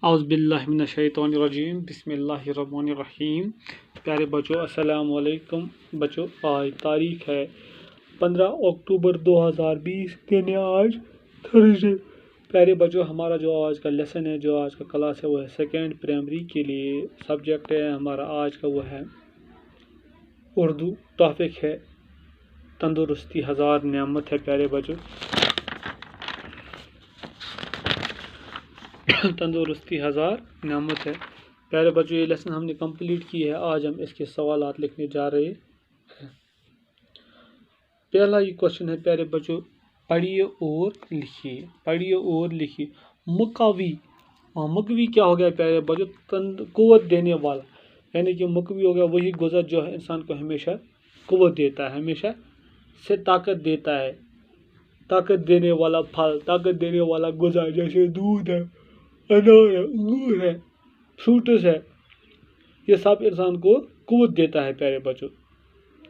اعوذ باللہ من الشیطان الرجیم بسم اللہ الرحمن الرحیم۔ پیارے بچوں السلام علیکم۔ بچوں آج تاریخ ہے 15 اکتوبر 2020 دن آج تھرسڈے۔ پیارے بچوں ہمارا جو آج کا لیسن ہے، جو آج کا کلاس ہے، وہ ہے سیکنڈ پرائمری کے لیے سبجیکٹ ہے ہمارا آج کا، وہ ہے اردو۔ ٹاپک ہے تندرستی ہزار نعمت ہے۔ پیارے بچوں تندرستی ہزار نعمت ہے۔ پیارے بچوں یہ لیسن ہم نے کمپلیٹ کی ہے، آج ہم اس کے سوالات لکھنے جا رہے ہیں۔ پہلا یہ کوشچن ہے پیارے بچوں، پڑھیے اور لکھیے، پڑھیے اور لکھیے۔ مقوی، مقوی کیا ہو گیا پیارے بچوں؟ قوت دینے والا، یعنی کہ مقوی ہو گیا وہی غذا جو ہے انسان کو ہمیشہ قوت دیتا ہے، ہمیشہ سے طاقت دیتا ہے، طاقت دینے والا پھل، طاقت دینے والا غذا، جیسے دودھ ہے، انار ہے، انگور ہے، فروٹس ہے، یہ سب انسان کو قوت دیتا ہے پیارے بچوں،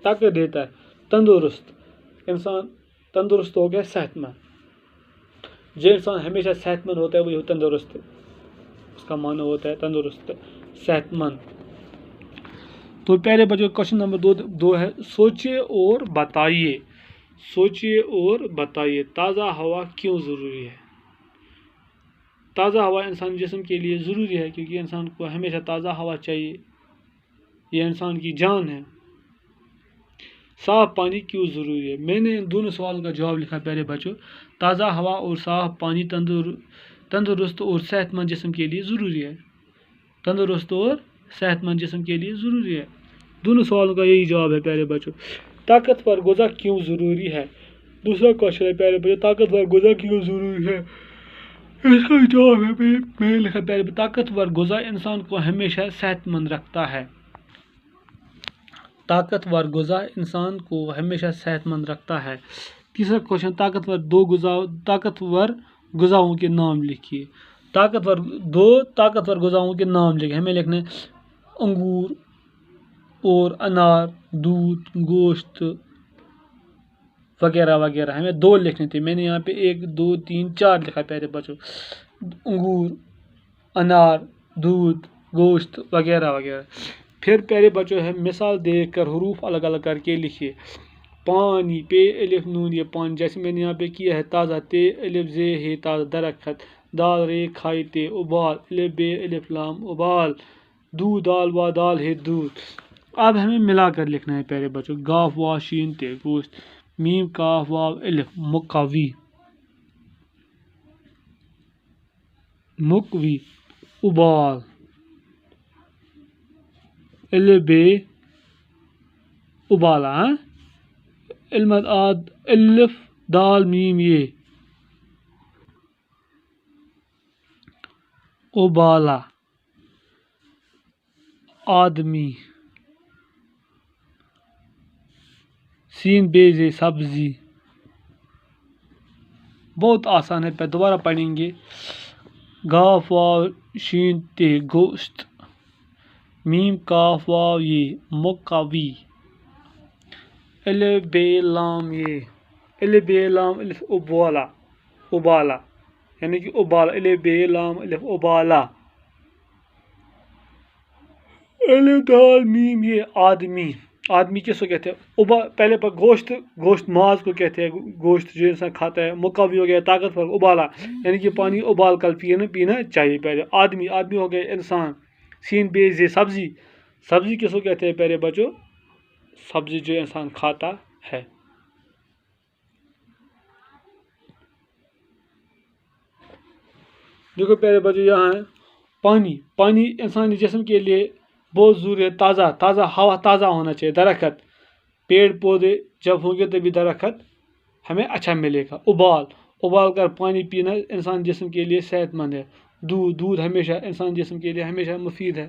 طاقت دیتا ہے۔ تندرست، انسان تندرست ہو گیا صحت مند۔ جو انسان ہمیشہ صحت مند ہوتا ہے وہی تندرست ہے، اس کا معنی ہوتا ہے تندرست صحت مند۔ تو پیارے بچوں کوشچن نمبر دو ہے، سوچیے اور بتائیے، سوچیے اور بتائیے تازہ ہوا کیوں ضروری ہے؟ تازہ ہوا انسان جسم کے لیے ضروری ہے، کیونکہ انسان کو ہمیشہ تازہ ہوا چاہیے، یہ انسان کی جان ہے۔ صاف پانی کیوں ضروری ہے؟ میں نے ان دونوں سوالوں کا جواب لکھا پیارے بچوں۔ تازہ ہوا اور صاف پانی تندرست اور صحت مند جسم کے لیے ضروری ہے، تندرست اور صحت مند جسم کے لیے ضروری ہے۔ دونوں سوالوں کا یہی جواب ہے پیارے بچوں۔ طاقتور غذا کیوں ضروری ہے؟ دوسرا کوشچن ہے پیارے بچوں، طاقتور غذا کیوں ضروری ہے؟ اس کا جواب ہے میں نے لکھا پیارے بچوں، طاقتور غذا انسان کو ہمیشہ صحت مند رکھتا ہے، طاقتور غذا انسان کو ہمیشہ صحت مند رکھتا ہے۔ تیسرا کوشچن، طاقتور غذاؤں کے نام لکھیے۔ دو طاقتور غذاؤں کے نام لکھیں، ہمیں لکھنے انگور اور انار، دودھ، گوشت وغیرہ وغیرہ، ہمیں 2 لکھنے تھے، میں نے یہاں پہ 1 2 3 4 لکھا پیارے بچوں۔ انگور، انار، دودھ، گوشت وغیرہ وغیرہ۔ پھر پیارے بچوں ہے مثال دیکھ کر حروف الگ الگ کر کے لکھیے۔ پانی، پے الف نون یہ پانی، جیسے میں نے یہاں پہ کیا ہے تازہ، تے الف زے ہے تازہ درخت، دال رے کھائیتے ابال، الف بے الف لام ابال، دودھ دال وا دال ہے دودھ۔ اب ہمیں ملا کر لکھنا ہے پیارے بچوں، گاف وا شین تے گوشت، میم کاف واو الف مقوی، مقوی، ابال، الف بے ابالا، علمت آد الف دال میم یہ ابالا، آدمی، سین بیزے سبزی۔ بہت آسان ہے، دوبارہ پڑھیں گے۔ گاف واو شین تے گوشت، میم کاف واو یہ مقوی، الف بے لام یہ، الف بے لام الف ابالا، ابالا یعنی کہ ابالا، الف بے لام الف ابالا، الف دال میم یہ آدمی، آدمی کس کو کہتے ہیں؟ پہلے پر گوشت ماز کو کہتے ہیں، گوشت جو انسان کھاتا ہے۔ مقوی ہو گیا طاقتور، ابالا یعنی کہ پانی ابال کر پینا چاہیے۔ پہلے آدمی ہو گیا انسان۔ سین بیز سبزی، سبزی کس کو کہتے ہیں پیارے بچوں؟ سبزی جو انسان کھاتا ہے۔ دیکھو پیارے بچوں یہاں ہے پانی، پانی انسانی جسم کے لیے بہت ضروری ہے۔ تازہ ہوا تازہ ہونا چاہیے، درخت، پیڑ پودے جب ہوں گے تبھی درخت ہمیں اچھا ملے گا۔ ابال کر پانی پینا انسان جسم کے لیے صحت مند ہے۔ دودھ ہمیشہ انسان جسم کے لیے ہمیشہ مفید ہے۔